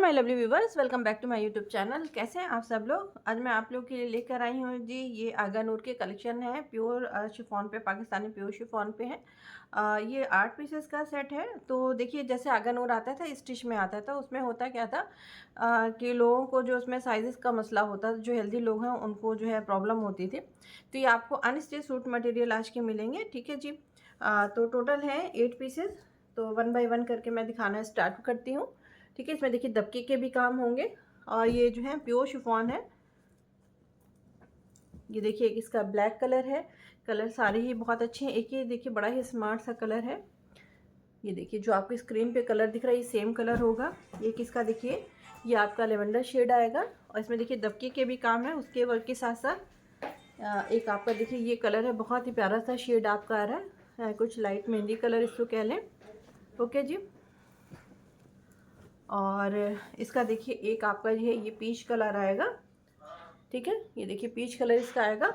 My lovely viewers, welcome back to my YouTube channel. कैसे हैं आप सब लोग। आज मैं आप लोग के लिए लेकर आई हूँ जी, ये आगा नूर के कलेक्शन है। प्योर शिफॉन पे, पाकिस्तानी प्योर शिफॉन पे है। ये 8 पीसेस का सेट है। तो देखिए, जैसे आगा नूर आता था स्टिच में आता था, उसमें होता क्या था कि लोगों को जो उसमें साइजेस का मसला होता था, जो हेल्दी लोग हैं उनको जो है प्रॉब्लम होती थी। तो ये आपको अनस्टिच सूट मटेरियल आज के मिलेंगे, ठीक है जी। तो टोटल है 8 पीसेस। तो 1 बाय 1 करके मैं दिखाना स्टार्ट करती हूँ, ठीक है। इसमें देखिए दबके के भी काम होंगे और ये जो है प्योर शिफॉन है। ये देखिए, एक इसका ब्लैक कलर है। कलर सारे ही बहुत अच्छे हैं। एक ये देखिए बड़ा ही स्मार्ट सा कलर है। ये देखिए जो आपकी स्क्रीन पे कलर दिख रहा है ये सेम कलर होगा। एक इसका देखिए ये आपका लेवेंडर शेड आएगा और इसमें देखिए दबके के भी काम है। उसके वर्क के साथ साथ एक आपका देखिए ये कलर है, बहुत ही प्यारा सा शेड आपका आ रहा है, कुछ लाइट मेहंदी कलर इसको कह लें। ओके जी। और इसका देखिए एक आपका जो है ये पीच कलर आएगा, ठीक है। ये देखिए पीच कलर इसका आएगा।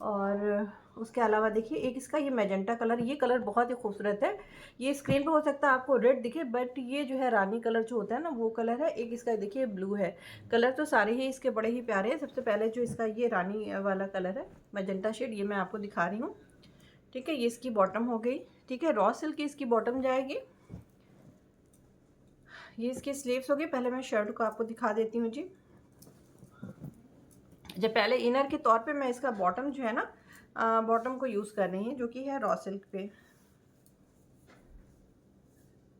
और उसके अलावा देखिए एक इसका ये मैजेंटा कलर, ये कलर बहुत ही खूबसूरत है। ये स्क्रीन पे हो सकता है आपको रेड दिखे, बट ये जो है रानी कलर जो होता है ना वो कलर है। एक इसका देखिए ब्लू है। कलर तो सारे ही इसके बड़े ही प्यारे हैं। सबसे पहले जो इसका ये रानी वाला कलर है, मैजेंटा शेड, ये मैं आपको दिखा रही हूँ, ठीक है। ये इसकी बॉटम हो गई, ठीक है। रॉ सिल्क की इसकी बॉटम जाएगी। ये इसकी स्लीव्स होगी। पहले मैं शर्ट को आपको दिखा देती हूँ जी। जब पहले इनर के तौर पे मैं इसका बॉटम जो है ना बॉटम को यूज़ कर रही हूँ, जो कि है रॉ सिल्क पे।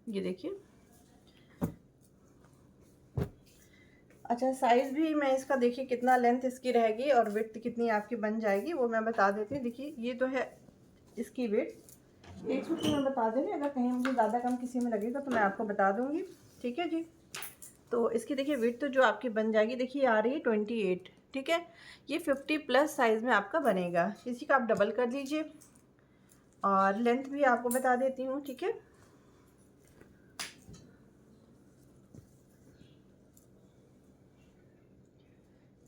ये देखिए, अच्छा साइज़ भी मैं इसका देखिए कितना लेंथ इसकी रहेगी और विड्थ कितनी आपकी बन जाएगी वो मैं बता देती हूँ। देखिए ये तो है इसकी विड्थ, एक सूट मैं बता दे रही हूँ, अगर कहीं मुझे ज़्यादा कम किसी में लगेगा तो मैं आपको बता दूँगी, ठीक है जी। तो इसकी देखिए विड्थ तो जो आपकी बन जाएगी देखिए आ रही है 28, ठीक है। ये 50+ साइज़ में आपका बनेगा। इसी का आप डबल कर लीजिए। और लेंथ भी आपको बता देती हूँ, ठीक है।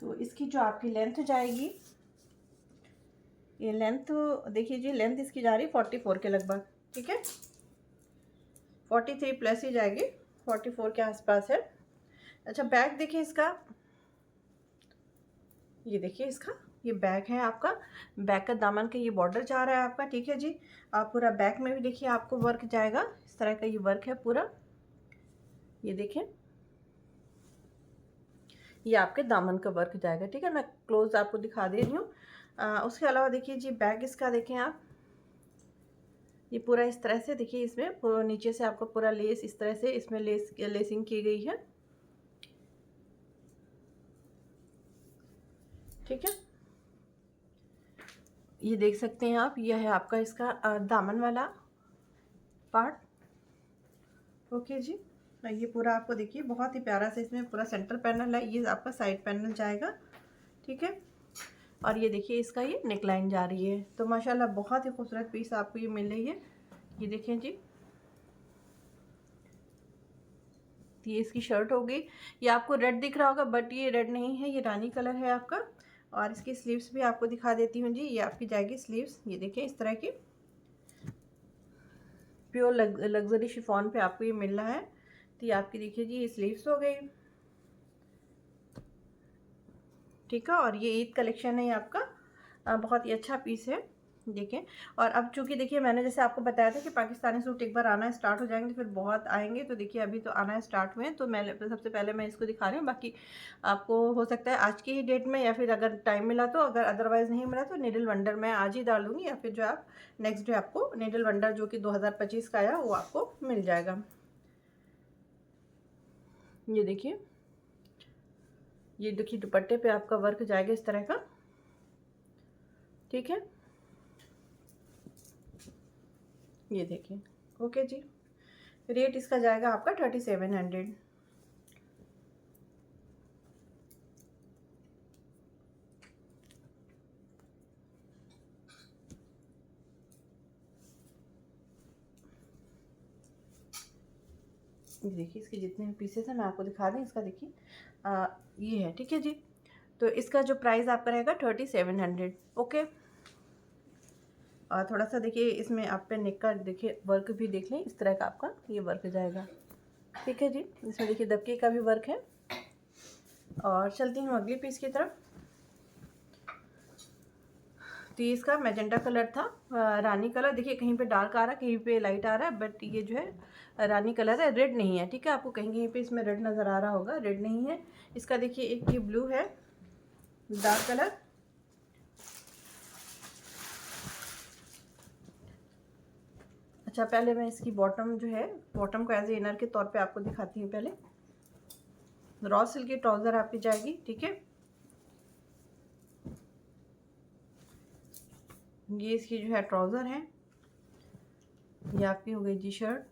तो इसकी जो आपकी लेंथ जाएगी, ये लेंथ देखिए जी, लेंथ इसकी जा रही है 44 के लगभग, ठीक है। 43+ ही जाएगी, 44 के आसपास है। अच्छा बैक देखिए इसका, ये देखिए इसका ये बैक है आपका। बैक का दामन का ये बॉर्डर जा रहा है आपका, ठीक है जी। आप पूरा बैक में भी देखिए आपको वर्क जाएगा, इस तरह का ये वर्क है पूरा। ये देखिए ये आपके दामन का वर्क जाएगा, ठीक है। मैं क्लोज आपको दिखा दे रही हूँ। उसके अलावा देखिए जी बैक इसका देखें आप, ये पूरा इस तरह से देखिए, इसमें पूरा नीचे से आपको पूरा लेस इस तरह से इसमें लेसिंग की गई है, ठीक है। ये देख सकते हैं आप, यह है आपका इसका दामन वाला पार्ट। ओके जी। ये पूरा आपको देखिए बहुत ही प्यारा से इसमें पूरा सेंटर पैनल है, ये आपका साइड पैनल जाएगा, ठीक है। और ये देखिए इसका ये नेक लाइन जा रही है। तो माशाल्लाह बहुत ही खूबसूरत पीस आपको ये मिल रही है। ये देखें जी, ये इसकी शर्ट हो गई। ये आपको रेड दिख रहा होगा बट ये रेड नहीं है, ये रानी कलर है आपका। और इसकी स्लीव्स भी आपको दिखा देती हूँ जी। ये आपकी जाएगी स्लीव्स, ये देखिए इस तरह की प्योर लग्जरी शिफॉन पे आपको ये मिल रहा है। तो ये आपकी देखिए जी ये स्लीव्स हो गई, ठीक है। और ये ईद कलेक्शन है ये आपका, बहुत ही अच्छा पीस है, देखें। और अब चूंकि देखिए मैंने जैसे आपको बताया था कि पाकिस्तानी सूट एक बार आना स्टार्ट हो जाएंगे फिर बहुत आएंगे, तो देखिए अभी तो आना स्टार्ट हुए हैं। तो मैं सबसे पहले मैं इसको दिखा रही हूँ। बाकी आपको हो सकता है आज की ही डेट में, या फिर अगर टाइम मिला तो, अगर अदरवाइज़ नहीं मिला तो नीडल वंडर मैं आज ही डाल दूँगी, या फिर जो आप नेक्स्ट डे आपको नीडल वंडर जो कि 2025 का आया वो आपको मिल जाएगा। ये देखिए, ये देखिए दुपट्टे पे आपका वर्क जाएगा इस तरह का, ठीक है। ये देखिए, ओके जी। रेट इसका जाएगा आपका 3700। ये देखिए इसके जितने भी पीसेस हैं मैं आपको दिखा दूँ। इसका देखिए ये है, ठीक है जी। तो इसका जो प्राइस आपका रहेगा 3700, ओके। और थोड़ा सा देखिए इसमें आप पे नेक का देखिए वर्क भी देख लें, इस तरह का आपका ये वर्क जाएगा, ठीक है जी, इसमें देखिए दबके का भी वर्क है। और चलती हूँ अगली पीस की तरफ। तो ये इसका मैजेंटा कलर था, रानी कलर। देखिए कहीं पे डार्क आ रहा है, कहीं पे लाइट आ रहा है, बट ये जो है रानी कलर है, रेड नहीं है। ठीक है, आपको कहीं कहीं पे इसमें रेड नज़र आ रहा होगा, रेड नहीं है इसका। देखिए एक ये ब्लू है, डार्क कलर। अच्छा, पहले मैं इसकी बॉटम जो है, बॉटम को एज ए इनर के तौर पे आपको दिखाती हूँ। पहले रॉ सिल्क की ट्राउज़र आपकी जाएगी। ठीक है, ये इसकी जो है ट्राउज़र है, ये आपकी हो गई जी शर्ट।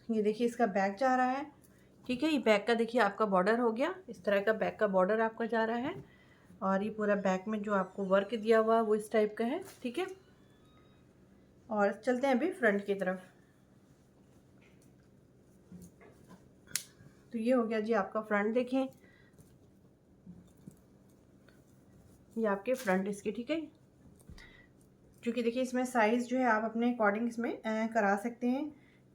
ये देखिए इसका बैक जा रहा है। ठीक है, ये बैक का देखिए आपका बॉर्डर हो गया, इस तरह का बैक का बॉर्डर आपका जा रहा है। और ये पूरा बैक में जो आपको वर्क दिया हुआ वो इस टाइप का है। ठीक है, और चलते हैं अभी फ्रंट की तरफ। तो ये हो गया जी आपका फ्रंट। देखें ये आपके फ्रंट इसके। ठीक है, क्योंकि देखिए इसमें साइज़ जो है आप अपने अकॉर्डिंग इसमें करा सकते हैं।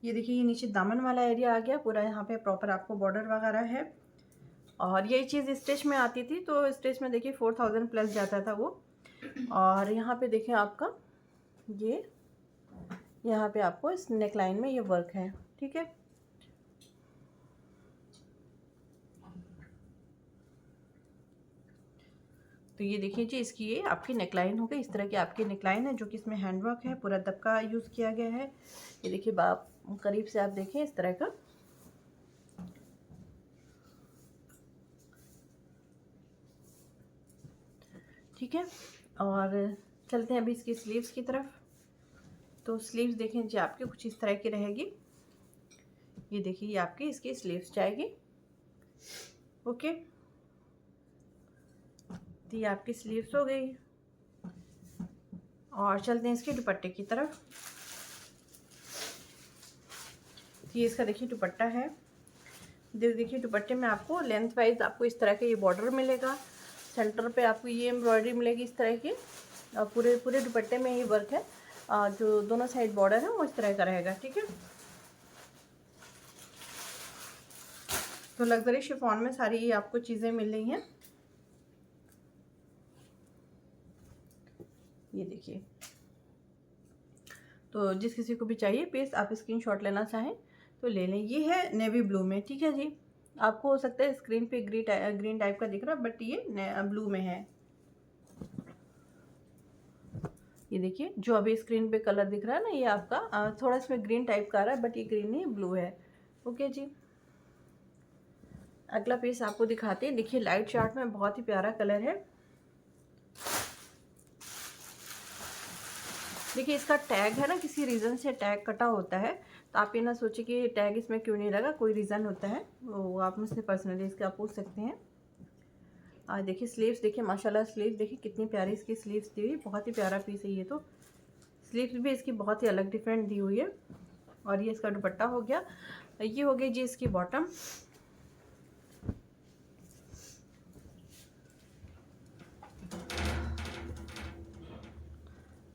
ये देखिए ये नीचे दामन वाला एरिया आ गया पूरा, यहाँ पे प्रॉपर आपको बॉर्डर वगैरह है। और यही चीज़ स्टिच में आती थी, तो स्टिच में देखिए 4000 प्लस जाता था वो। और यहाँ पे देखें आपका ये, यहाँ पे आपको इस नेक लाइन में ये वर्क है। ठीक है, तो ये देखिए जी इसकी ये आपकी नेकलाइन हो गई। इस तरह की आपकी नेकलाइन है, जो कि इसमें हैंडवर्क है, पूरा दबका यूज़ किया गया है। ये देखिए आप करीब से आप देखें इस तरह का। ठीक है, और चलते हैं अभी इसकी स्लीव्स की तरफ। तो स्लीव्स देखें जी आपकी कुछ इस तरह की रहेगी। ये देखिए ये आपकी इसकी स्लीव्स जाएगी। ओके, तो ये आपकी स्लीव्स हो गई। और चलते हैं इसके दुपट्टे की तरफ। ये इसका देखिए दुपट्टा है। देखिए दुपट्टे में आपको लेंथ वाइज आपको इस तरह का ये बॉर्डर मिलेगा, सेंटर पे आपको ये एम्ब्रॉयडरी मिलेगी इस तरह की। और पूरे पूरे दुपट्टे में ये वर्क है, जो दोनों साइड बॉर्डर है वो इस तरह का रहेगा। ठीक है, तो लग्जरी शिफॉन में सारी ये आपको चीज़ें मिल रही हैं। ये देखिए, तो जिस किसी को भी चाहिए पीस आप स्क्रीनशॉट लेना चाहें तो ले लें। ये है नेवी ब्लू में। ठीक है जी, आपको हो सकता है स्क्रीन पे ग्रीन टाइप का दिख रहा है, बट ये ब्लू में है। ये देखिए जो अभी स्क्रीन पे कलर दिख रहा है ना, ये आपका थोड़ा इसमें ग्रीन टाइप का आ रहा है, बट ये ग्रीन नहीं ब्लू है। ओके जी, अगला पीस आपको दिखाते हैं। देखिए लाइट चार्ट में बहुत ही प्यारा कलर है। देखिए इसका टैग है ना, किसी रीज़न से टैग कटा होता है, तो आप ये ना सोचिए कि टैग इसमें क्यों नहीं लगा, कोई रीज़न होता है, वो आप मुझसे पर्सनली इसका पूछ सकते हैं। देखिए स्लीव्स देखिए, माशाल्लाह स्लीव्स देखिए कितनी प्यारी इसकी स्लीव्स दी हुई, बहुत ही प्यारा पीस है ये। तो स्लीव्स भी इसकी बहुत ही अलग डिफरेंट दी हुई है। और ये इसका दुपट्टा हो गया। ये हो गई जी इसकी बॉटम।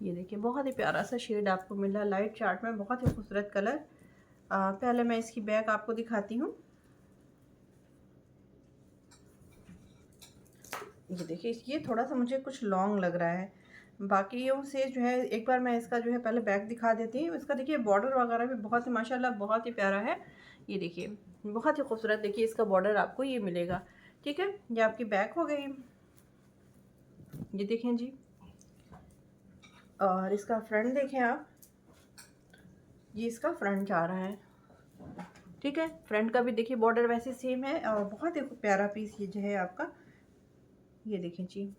ये देखिए बहुत ही प्यारा सा शेड आपको मिल रहा है लाइट चार्ट में, बहुत ही खूबसूरत कलर। पहले मैं इसकी बैक आपको दिखाती हूँ। ये देखिए ये थोड़ा सा मुझे कुछ लॉन्ग लग रहा है, बाकियों से जो है। एक बार मैं इसका जो है पहले बैक दिखा देती हूँ। इसका देखिए बॉर्डर वगैरह भी बहुत ही माशाल्लाह बहुत ही प्यारा है। ये देखिए बहुत ही खूबसूरत देखिए इसका बॉर्डर आपको ये मिलेगा। ठीक है, ये आपकी बैक हो गई। ये देखें जी, और इसका फ्रंट देखें आप, ये इसका फ्रंट जा रहा है। ठीक है, फ्रंट का भी देखिए बॉर्डर वैसे सेम है, और बहुत ही प्यारा पीस ये जो है आपका। ये देखें जी,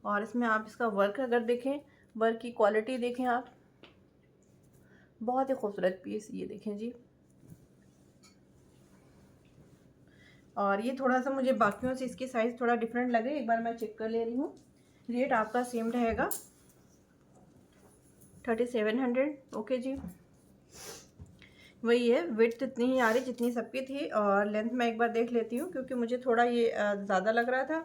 और इसमें आप इसका वर्क अगर देखें, वर्क की क्वालिटी देखें आप, बहुत ही खूबसूरत पीस। ये देखें जी, और ये थोड़ा सा मुझे बाकियों से इसकी साइज़ थोड़ा डिफरेंट लगे, एक बार मैं चेक कर ले रही हूँ। रेट आपका सेम रहेगा 3700। ओके जी, वही है, विड्थ इतनी ही आ रही जितनी सबकी थी, और लेंथ मैं एक बार देख लेती हूँ क्योंकि मुझे थोड़ा ये ज़्यादा लग रहा था।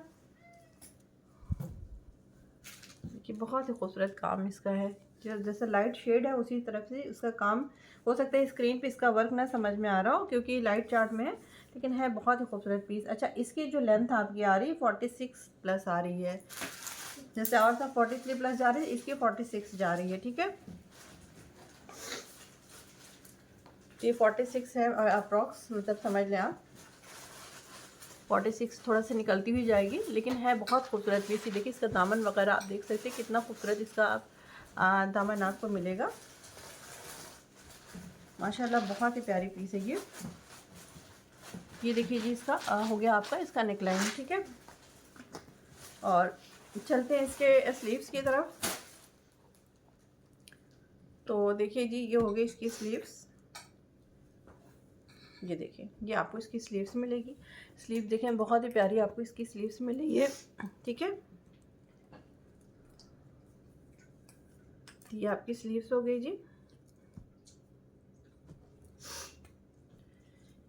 कि बहुत ही खूबसूरत काम इसका है। जैसा लाइट शेड है उसी तरफ से इसका काम। हो सकता है स्क्रीन पे इसका वर्क ना समझ में आ रहा हो क्योंकि लाइट चार्ट में है, लेकिन है बहुत ही खूबसूरत पीस। अच्छा, इसकी जो लेंथ आपकी आ रही है 46 प्लस आ रही है। जैसे और सब 43 प्लस जा रही है, इसकी 46 जा रही है। ठीक है, ये 46 है अप्रॉक्स, मतलब समझ लें आप 46 थोड़ा सा निकलती हुई जाएगी, लेकिन है बहुत खूबसूरत पीस। देखिए इसका दामन वगैरह आप देख सकते हैं कितना खूबसूरत इसका दामन आपको मिलेगा। माशाल्लाह बहुत ही प्यारी पीस है ये देखिए जी, इसका हो गया आपका इसका नेकलाइन। ठीक है, और चलते हैं इसके स्लीव्स की तरफ। तो देखिए जी, ये हो गई इसकी स्लीव्स। ये देखिए, ये आपको इसकी स्लीव्स मिलेगी। स्लीव देखें बहुत ही प्यारी आपको इसकी स्लीव्स मिलेगी है। ठीक है, ये आपकी स्लीव्स हो गई जी,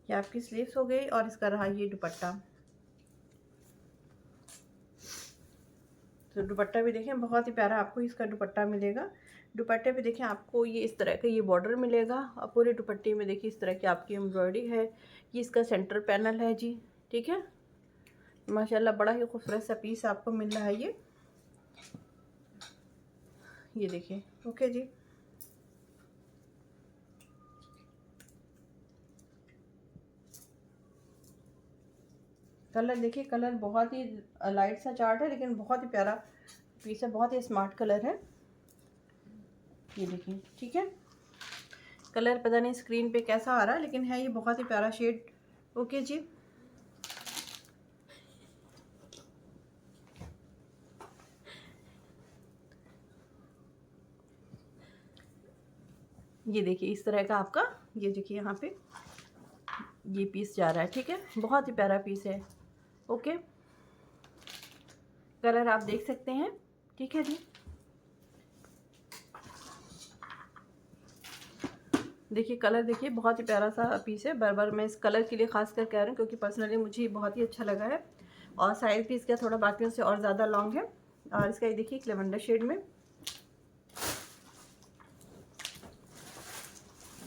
ये आपकी स्लीव्स हो गई। और इसका रहा ये दुपट्टा। तो दुपट्टा भी देखें बहुत ही प्यारा आपको इसका दुपट्टा मिलेगा। दुपट्टे पे देखें आपको ये इस तरह का ये बॉर्डर मिलेगा, और पूरे दुपट्टे में देखिए इस तरह की आपकी एम्ब्रॉयडरी है। ये इसका सेंटर पैनल है जी। ठीक है, माशाल्लाह बड़ा ही खूबसूरत सा पीस आपको मिल रहा है ये देखिए। ओके जी, कलर देखिए, कलर बहुत ही लाइट सा चार्ट है, लेकिन बहुत ही प्यारा पीस है, बहुत ही स्मार्ट कलर है ये देखिए। ठीक है, कलर पता नहीं स्क्रीन पे कैसा आ रहा है, लेकिन है ये बहुत ही प्यारा शेड। ओके जी, ये देखिए इस तरह का आपका ये देखिए यहाँ पे ये पीस जा रहा है। ठीक है, बहुत ही प्यारा पीस है। ओके, कलर आप देख सकते हैं। ठीक है जी, देखिए कलर देखिए बहुत ही प्यारा सा पीस है। बार बार मैं इस कलर के लिए खास कर कह रही हूँ क्योंकि पर्सनली मुझे बहुत ही अच्छा लगा है। और साइज भी इसका थोड़ा बाकियों से और ज़्यादा लॉन्ग है। और इसका ये देखिए लेवेंडर शेड में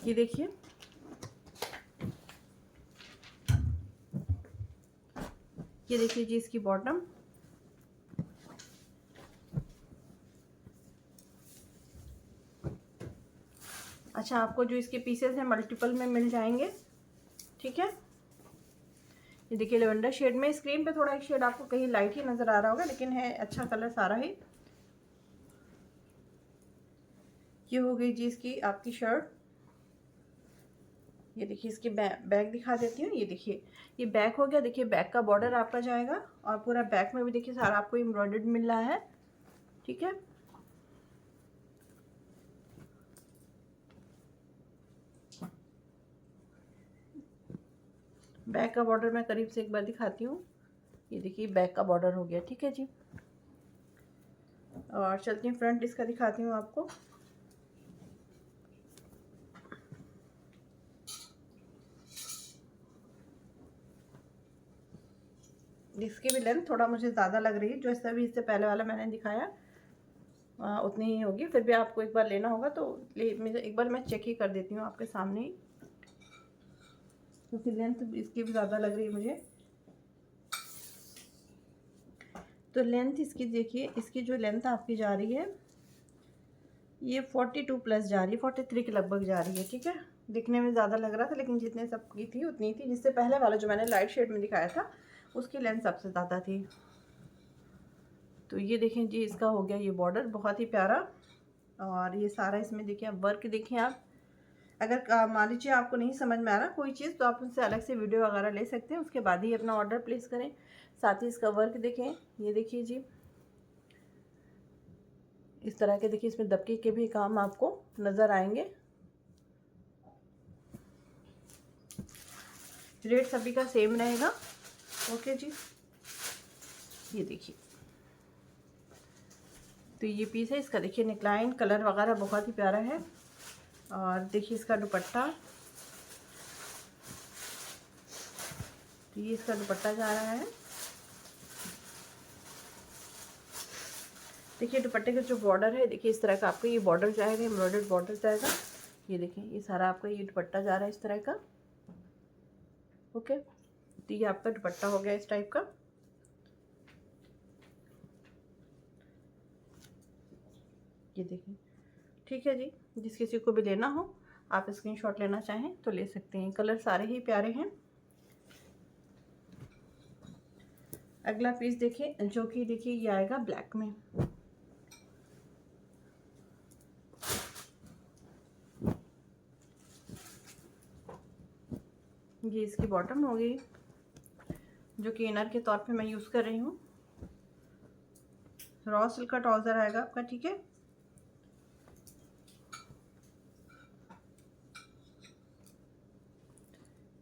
ये देखिए, ये देखिए जी इसकी बॉटम। अच्छा, आपको जो इसके पीसेस हैं मल्टीपल में मिल जाएंगे। ठीक है, ये देखिए लेवेंडर शेड में। स्क्रीन पे थोड़ा एक शेड आपको कहीं लाइट ही नज़र आ रहा होगा, लेकिन है अच्छा कलर सारा ही। ये हो गई जी इसकी आपकी शर्ट। ये देखिए इसकी बैक दिखा देती हूँ। ये देखिए ये बैक हो गया। देखिए बैक का बॉर्डर आपका जाएगा, और पूरा बैक में भी देखिए सारा आपको एम्ब्रॉयडर्ड मिल रहा है। ठीक है, बैक का बॉर्डर मैं करीब से एक बार दिखाती हूँ। ये देखिए बैक का बॉर्डर हो गया। ठीक है जी, और चलती हूँ फ्रंट इसका दिखाती हूँ आपको। इसकी भी लेंथ थोड़ा मुझे ज़्यादा लग रही है, जो इससे भी इससे पहले वाला मैंने दिखाया उतनी ही होगी। फिर भी आपको एक बार लेना होगा तो मुझे एक बार मैं चेक ही कर देती हूँ आपके सामने ही, क्योंकि लेंथ इसकी भी ज़्यादा लग रही है मुझे। तो लेंथ इसकी देखिए, इसकी जो लेंथ आपकी जा रही है ये 42 प्लस जा रही है, 43 के लगभग जा रही है। ठीक है, दिखने में ज़्यादा लग रहा था, लेकिन जितने सबकी थी उतनी थी। जिससे पहले वाला जो मैंने लाइट शेड में दिखाया था उसकी लेंथ सबसे ज़्यादा थी। तो ये देखें जी, इसका हो गया ये बॉर्डर बहुत ही प्यारा। और ये सारा इसमें देखिए आप वर्क देखें आप। अगर मान लीजिए आपको नहीं समझ में आ रहा कोई चीज़, तो आप उनसे अलग से वीडियो वगैरह ले सकते हैं, उसके बाद ही अपना ऑर्डर प्लेस करें। साथ ही इसका वर्क देखें। ये देखिए जी, इस तरह के देखिए इसमें दबके के भी काम आपको नज़र आएंगे। रेट सभी का सेम रहेगा। ओके जी, ये देखिए तो ये पीस है इसका। देखिए नेकलाइन कलर वगैरह बहुत ही प्यारा है। और देखिए इसका दुपट्टा, तो ये इसका दुपट्टा जा रहा है। देखिए दुपट्टे का जो बॉर्डर है, देखिए इस तरह का आपको ये बॉर्डर जाएगा, एम्ब्रॉयडर्ड बॉर्डर जाएगा। ये देखिए ये सारा आपका ये दुपट्टा जा रहा है इस तरह का। ओके, तो ये आपका दुपट्टा हो गया इस टाइप का। ये देखिए, ठीक है जी। जिस किसी को भी लेना हो आप स्क्रीनशॉट लेना चाहें तो ले सकते हैं। कलर सारे ही प्यारे हैं। अगला पीस देखिए, जो कि देखिए ये आएगा ब्लैक में। ये इसकी बॉटम हो गई, जो कि इनर के तौर पे मैं यूज़ कर रही हूँ। रॉ सिल्क का ट्राउज़र आएगा आपका, ठीक है।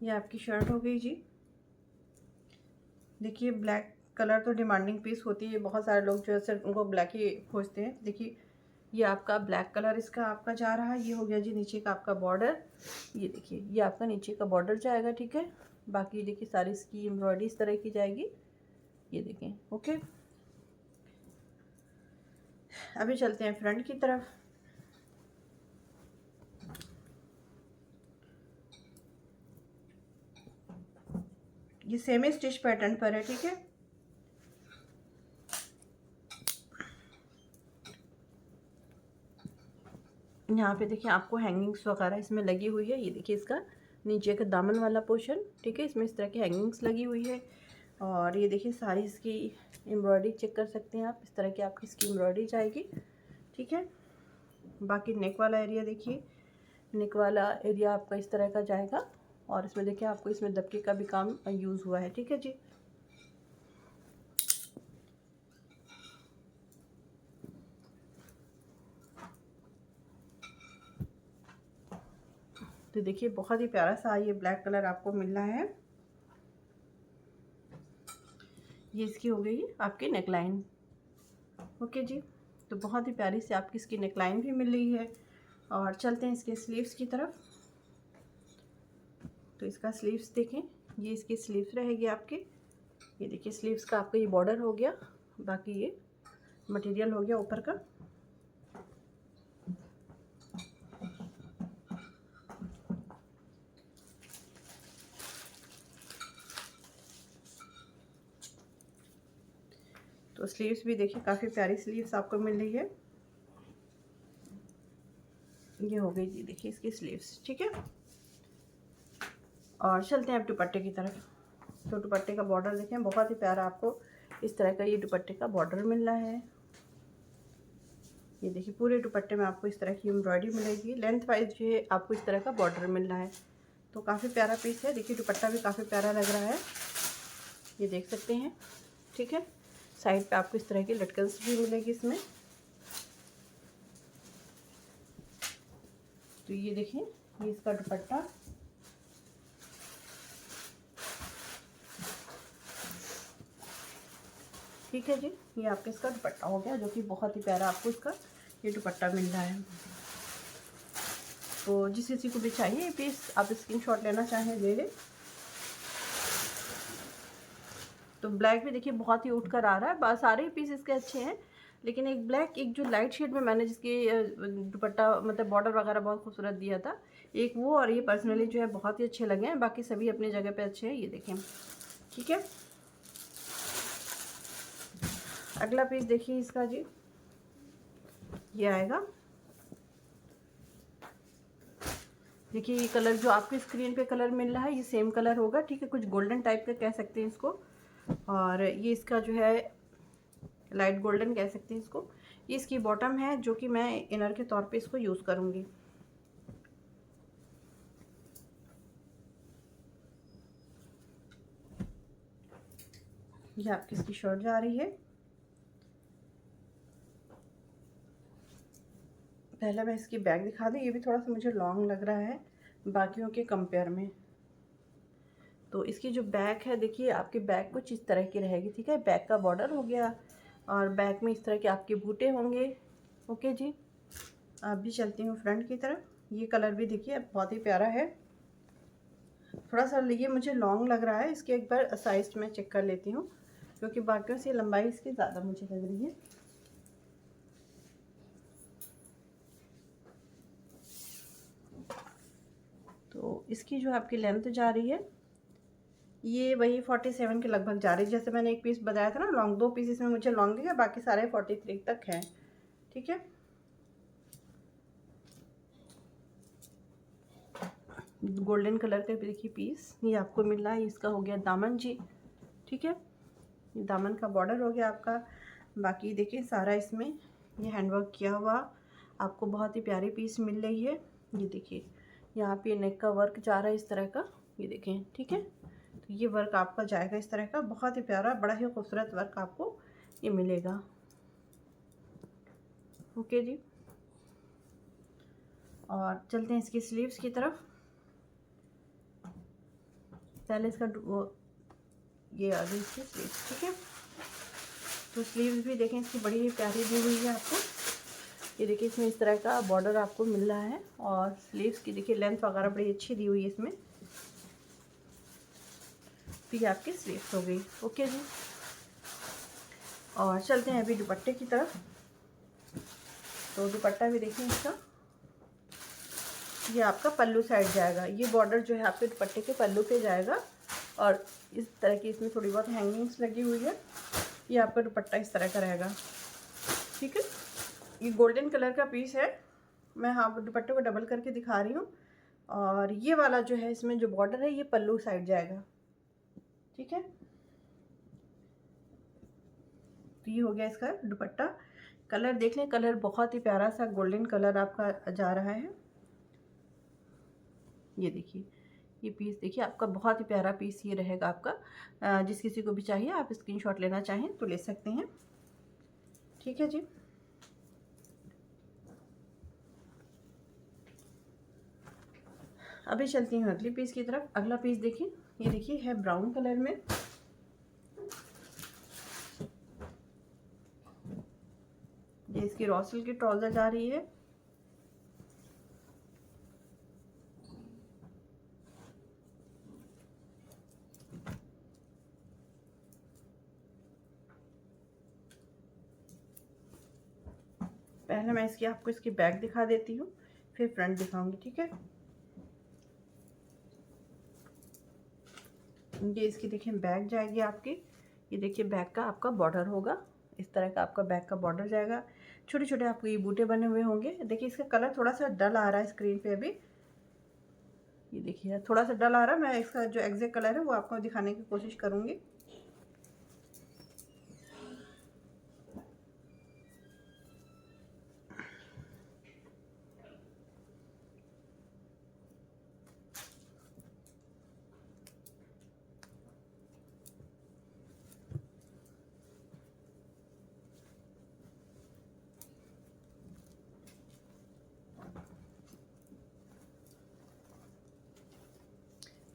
ये आपकी शर्ट हो गई जी। देखिए ब्लैक कलर तो डिमांडिंग पीस होती है, बहुत सारे लोग जो है सिर्फ उनको ब्लैक ही खोजते हैं। देखिए ये आपका ब्लैक कलर इसका आपका जा रहा है। ये हो गया जी नीचे का आपका बॉर्डर। ये देखिए ये आपका नीचे का बॉर्डर जाएगा, ठीक है। बाकी देखिए सारी इसकी एम्ब्रॉयडरी इस तरह की जाएगी। ये देखें, ओके। अभी चलते हैं फ्रंट की तरफ। ये सेमी स्टिच पैटर्न पर है, ठीक है। यहाँ पे देखिए आपको हैंगिंग्स वगैरह इसमें लगी हुई है। ये देखिए इसका नीचे का दामन वाला पोर्शन, ठीक है। इसमें इस तरह की हैंगिंग्स लगी हुई है। और ये देखिए सारी इसकी एम्ब्रॉयडरी चेक कर सकते हैं आप। इस तरह की आपकी इसकी एम्ब्रॉयडरी जाएगी, ठीक है। बाकी नेक वाला एरिया देखिए, नेक वाला एरिया आपका इस तरह का जाएगा। और इसमें देखिए आपको इसमें दबके का भी काम यूज़ हुआ है, ठीक है जी। तो देखिए बहुत ही प्यारा सा ये ब्लैक कलर आपको मिल रहा है। ये इसकी हो गई आपकी नेकलाइन, ओके जी। तो बहुत ही प्यारी सी आपकी इसकी नेकलाइन भी मिल रही है। और चलते हैं इसके स्लीव्स की तरफ। तो इसका स्लीव्स देखें, ये इसकी स्लीव्स रहेगी आपकी। ये देखिए स्लीव्स का आपका ये बॉर्डर हो गया, बाकी ये मटेरियल हो गया ऊपर का। तो स्लीव्स भी देखिए काफ़ी प्यारी स्लीव्स आपको मिल रही है। ये हो गई जी देखिए इसकी स्लीव्स, ठीक है। और चलते हैं अब दुपट्टे की तरफ। तो दुपट्टे का बॉर्डर देखें, बहुत ही प्यारा आपको इस तरह का ये दुपट्टे का बॉर्डर मिल रहा है। ये देखिए पूरे दुपट्टे में आपको इस तरह की एम्ब्रॉयडरी मिलेगी। लेंथ वाइज जो है आपको इस तरह का बॉर्डर मिल रहा है। तो काफ़ी प्यारा पीस है। देखिए दुपट्टा भी काफ़ी प्यारा लग रहा है, ये देख सकते हैं, ठीक है। साइड पे आपको इस तरह की लटकन्स भी मिलेगी इसमें। तो ये देखिए ये इसका दुपट्टा, ठीक है जी। ये आपका इसका दुपट्टा हो गया, जो कि बहुत ही प्यारा आपको इसका ये दुपट्टा मिल रहा है। तो जिस किसी को भी चाहिए ये पीस आप स्क्रीनशॉट लेना चाहें ले लें। तो ब्लैक भी देखिए बहुत ही उठ कर आ रहा है। सारे ही पीस इसके अच्छे हैं, लेकिन एक ब्लैक, एक जो लाइट शेड में मैंने जिसकी दुपट्टा मतलब बॉर्डर वगैरह बहुत खूबसूरत दिया था, एक वो। और ये पर्सनली जो है बहुत ही अच्छे लगे हैं। बाकी सभी अपनी जगह पे अच्छे हैं, ये देखें, ठीक है। अगला पीस देखिए इसका जी, ये आएगा। देखिए ये कलर जो आपके स्क्रीन पे कलर मिल रहा है ये सेम कलर होगा, ठीक है। कुछ गोल्डन टाइप का कह सकते हैं इसको। और ये इसका जो है लाइट गोल्डन कह सकते हैं इसको। ये इसकी बॉटम है, जो कि मैं इनर के तौर पे इसको यूज़ करूँगी। ये आपकी इसकी शर्ट जा रही है। पहले मैं इसकी बैक दिखा दूँ। ये भी थोड़ा सा मुझे लॉन्ग लग रहा है बाकियों के कंपेयर में। तो इसकी जो बैक है देखिए आपकी बैक कुछ इस तरह की रहेगी, ठीक है। बैक का बॉर्डर हो गया और बैक में इस तरह के आपके बूटे होंगे, ओके जी। अब भी चलती हूँ फ्रंट की तरफ। ये कलर भी देखिए बहुत ही प्यारा है। थोड़ा सा ये मुझे लॉन्ग लग रहा है, इसके एक बार साइज में चेक कर लेती हूँ, क्योंकि बाकियों से लंबाई इसकी ज़्यादा मुझे लग रही है। इसकी जो आपकी लेंथ जा रही है ये वही 47 के लगभग जा रही है। जैसे मैंने एक पीस बताया था ना लॉन्ग, 2 पीस इसमें मुझे लॉन्ग दिखा, बाकी सारे 43 तक हैं। ठीक है, गोल्डन कलर का देखिए पीस ये आपको मिल रहा है। इसका हो गया दामन जी। ठीक है, ये दामन का बॉर्डर हो गया आपका। बाकी देखिए सारा इसमें ये हैंडवर्क किया हुआ आपको बहुत ही प्यारी पीस मिल रही है। ये देखिए यहाँ पे नेक का वर्क जा रहा है इस तरह का, ये देखें। ठीक है, तो ये वर्क आपका जाएगा इस तरह का, बहुत ही प्यारा, बड़ा ही खूबसूरत वर्क आपको ये मिलेगा। ओके जी, और चलते हैं इसकी स्लीव्स की तरफ। पहले इसका ये आ गई इसकी स्लीव्स। ठीक है, तो स्लीव्स भी देखें इसकी बड़ी ही प्यारी दी हुई है आपको। ये देखिए इसमें इस तरह का बॉर्डर आपको मिल रहा है, और स्लीव्स की देखिए लेंथ वगैरह बड़ी अच्छी दी हुई है इसमें। तो ये आपकी स्लीव्स हो गई। ओके जी, और चलते हैं अभी दुपट्टे की तरफ। तो दुपट्टा भी देखिए इसका, ये आपका पल्लू साइड जाएगा। ये बॉर्डर जो है आपके दुपट्टे के पल्लू पे जाएगा, और इस तरह की इसमें थोड़ी बहुत हैंगिंग्स लगी हुई है। ये आपका दुपट्टा इस तरह का रहेगा। ठीक है, ये गोल्डन कलर का पीस है। मैं हाँ दुपट्टे को डबल करके दिखा रही हूँ। और ये वाला जो है इसमें जो बॉर्डर है ये पल्लू साइड जाएगा। ठीक है, तो ये हो गया इसका दुपट्टा। कलर देख लें, कलर बहुत ही प्यारा सा गोल्डन कलर आपका जा रहा है। ये देखिए ये पीस देखिए आपका बहुत ही प्यारा पीस ये रहेगा आपका। जिस किसी को भी चाहिए आप स्क्रीनशॉट लेना चाहें तो ले सकते हैं। ठीक है जी, अभी चलती हूँ अगली पीस की तरफ। अगला पीस देखिए, ये देखिए है ब्राउन कलर में। ये इसकी रॉसल की ट्राउजर जा रही है। पहले मैं इसकी आपको इसकी बैक दिखा देती हूँ, फिर फ्रंट दिखाऊंगी। ठीक है, ये इसकी देखिए बैक जाएगी आपकी। ये देखिए बैक का आपका बॉर्डर होगा इस तरह का, आपका बैक का बॉर्डर जाएगा। छोटे छोटे आपको ये बूटे बने हुए होंगे। देखिए इसका कलर थोड़ा सा डल आ रहा है स्क्रीन पे अभी। ये देखिए थोड़ा सा डल आ रहा है, मैं इसका जो एग्जैक्ट कलर है वो आपको दिखाने की कोशिश करूँगी।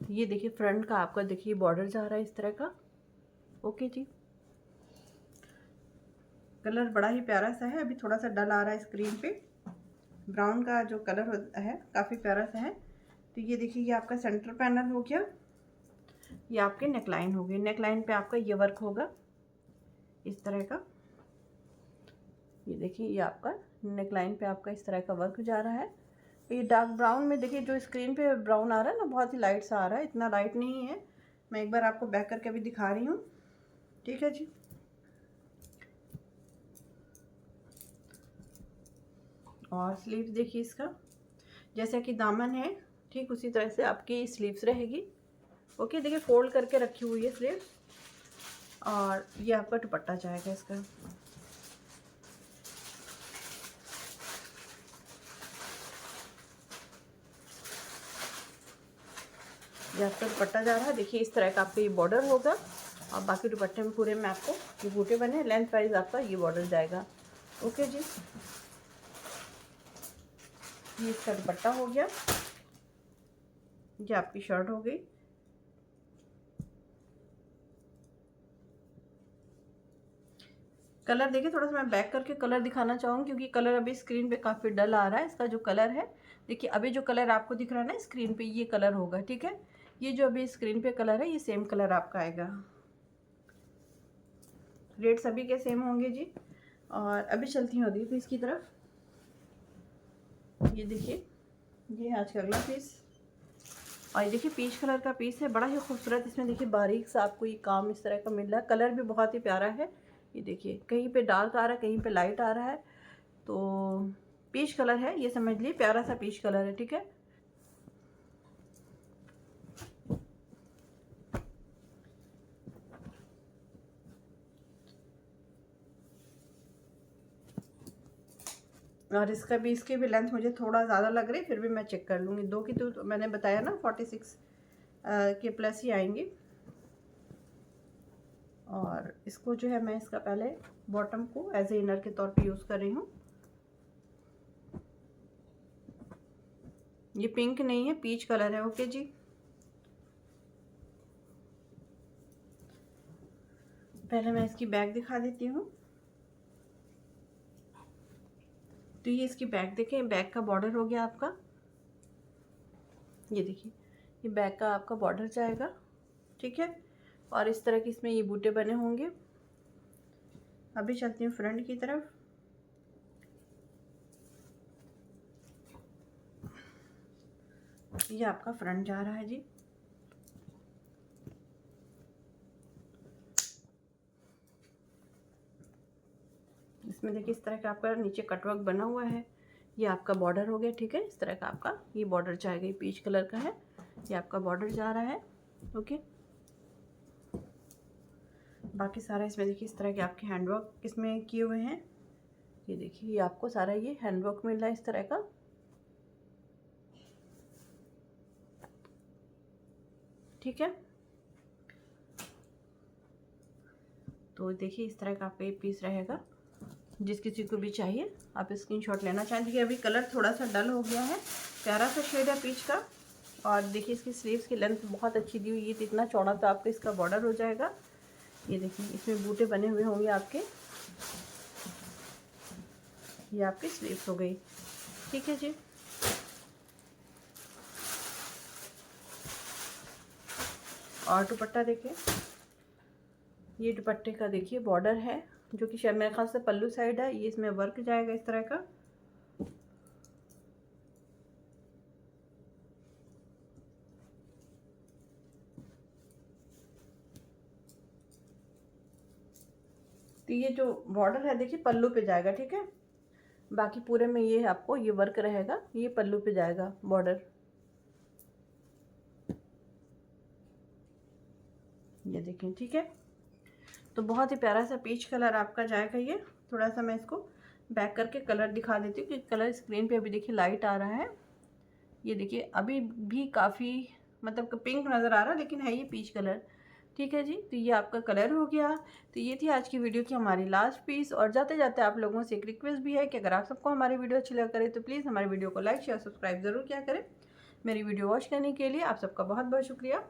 ये देखिए फ्रंट का आपका देखिए बॉर्डर जा रहा है इस तरह का। ओके जी, कलर बड़ा ही प्यारा सा है, अभी थोड़ा सा डल आ रहा है स्क्रीन पे। ब्राउन का जो कलर है काफ़ी प्यारा सा है। तो ये देखिए ये आपका सेंटर पैनल हो गया। ये आपके नेकलाइन हो गई। नेकलाइन पे आपका ये वर्क होगा इस तरह का। ये देखिए ये आपका नेकलाइन पे आपका इस तरह का वर्क जा रहा है। ये डार्क ब्राउन में देखिए जो स्क्रीन पे ब्राउन आ रहा है ना, बहुत ही लाइट सा आ रहा है, इतना लाइट नहीं है। मैं एक बार आपको बैक करके भी दिखा रही हूँ। ठीक है जी, और स्लीव्स देखिए इसका जैसा कि दामन है ठीक उसी तरह से आपकी स्लीव्स रहेगी। ओके, देखिए फोल्ड करके रखी हुई है स्लीव्स। और ये आपका दुपट्टा जाएगा इसका। ये आपका दुपट्टा जा रहा है। देखिए इस तरह का आपका ये बॉर्डर होगा, और बाकी दुपट्टे में पूरे में आपको ये बूटे बने, लेंथ वाइज आपका ये बॉर्डर जाएगा। ओके जी, ये इसका दुपट्टा हो गया। ये आपकी शर्ट हो गई। कलर देखिए थोड़ा सा मैं बैक करके कलर दिखाना चाहूँगी, क्योंकि कलर अभी स्क्रीन पे काफ़ी डल आ रहा है। इसका जो कलर है देखिए, अभी जो कलर आपको दिख रहा है ना स्क्रीन पे ये कलर होगा। ठीक है, ये जो अभी स्क्रीन पे कलर है ये सेम कलर आपका आएगा। रेट सभी के सेम होंगे जी। और अभी चलती हूँ अगली पीस की तरफ। ये देखिए ये है आज का अगला पीस। और ये देखिए पीच कलर का पीस है, बड़ा ही खूबसूरत। इसमें देखिए बारीक सा आपको ये काम इस तरह का मिल रहा है। कलर भी बहुत ही प्यारा है। ये देखिए कहीं पे डार्क आ रहा है, कहीं पे लाइट आ रहा है। तो पीच कलर है, ये समझ लीजिए प्यारा सा पीच कलर है, ठीक है। और इसकी भी लेंथ मुझे थोड़ा ज़्यादा लग रही है, फिर भी मैं चेक कर लूँगी। 2 की तो मैंने बताया ना 46 के प्लस ही आएंगी। और इसको जो है मैं इसका पहले बॉटम को एज ए इनर के तौर पे यूज़ कर रही हूँ। ये पिंक नहीं है, पीच कलर है। ओके जी, पहले मैं इसकी बैक दिखा देती हूँ। तो ये इसकी बैक देखें, बैक का बॉर्डर हो गया आपका। ये देखिए ये बैक का आपका बॉर्डर जाएगा, ठीक है। और इस तरह के इसमें ये बूटे बने होंगे। अभी चलती हूँ फ्रंट की तरफ। ये आपका फ्रंट जा रहा है जी। इसमें देखिए इस तरह का आपका नीचे कटवर्क बना हुआ है। ये आपका बॉर्डर हो गया, ठीक है। इस तरह का आपका ये बॉर्डर जाएगा, ये पीच कलर का है। ये आपका बॉर्डर जा रहा है, ओके। बाकी सारा इसमें देखिए इस तरह के आपके हैंडवर्क इसमें किए हुए हैं। ये देखिए ये आपको सारा ये हैंडवर्क मिल रहा है इस तरह का, ठीक है। तो देखिए इस तरह का आपका ये पीस रहेगा। जिस किसी को भी चाहिए आप स्क्रीनशॉट लेना चाहें। देखिए अभी कलर थोड़ा सा डल हो गया है, प्यारा सा शेड है पीच का। और देखिए इसकी स्लीव्स की लेंथ बहुत अच्छी दी हुई है, तो इतना चौड़ा तो आपका इसका बॉर्डर हो जाएगा। ये देखिए इसमें बूटे बने हुए होंगे आपके। ये आपकी स्लीव्स हो गई, ठीक है जी। और दुपट्टा देखिए, ये दुपट्टे का देखिए बॉर्डर है, जो कि शायद मेरे ख्याल से पल्लू साइड है। ये इसमें वर्क जाएगा इस तरह का। तो ये जो बॉर्डर है देखिए पल्लू पे जाएगा, ठीक है। बाकी पूरे में ये आपको ये वर्क रहेगा, ये पल्लू पे जाएगा बॉर्डर। ये देखें, ठीक है। तो बहुत ही प्यारा सा पीच कलर आपका जाएगा ये। थोड़ा सा मैं इसको बैक करके कलर दिखा देती हूँ, क्योंकि कलर स्क्रीन पे अभी देखिए लाइट आ रहा है। ये देखिए अभी भी काफ़ी मतलब पिंक नज़र आ रहा है, लेकिन है ये पीच कलर, ठीक है जी। तो ये आपका कलर हो गया। तो ये थी आज की वीडियो की हमारी लास्ट पीस। और जाते जाते आप लोगों से एक रिक्वेस्ट भी है कि अगर आप सबको हमारी वीडियो अच्छी लगा करे तो प्लीज़ हमारी वीडियो को लाइक शेयर सब्सक्राइब ज़रूर किया करें। मेरी वीडियो वॉच करने के लिए आप सबका बहुत बहुत शुक्रिया।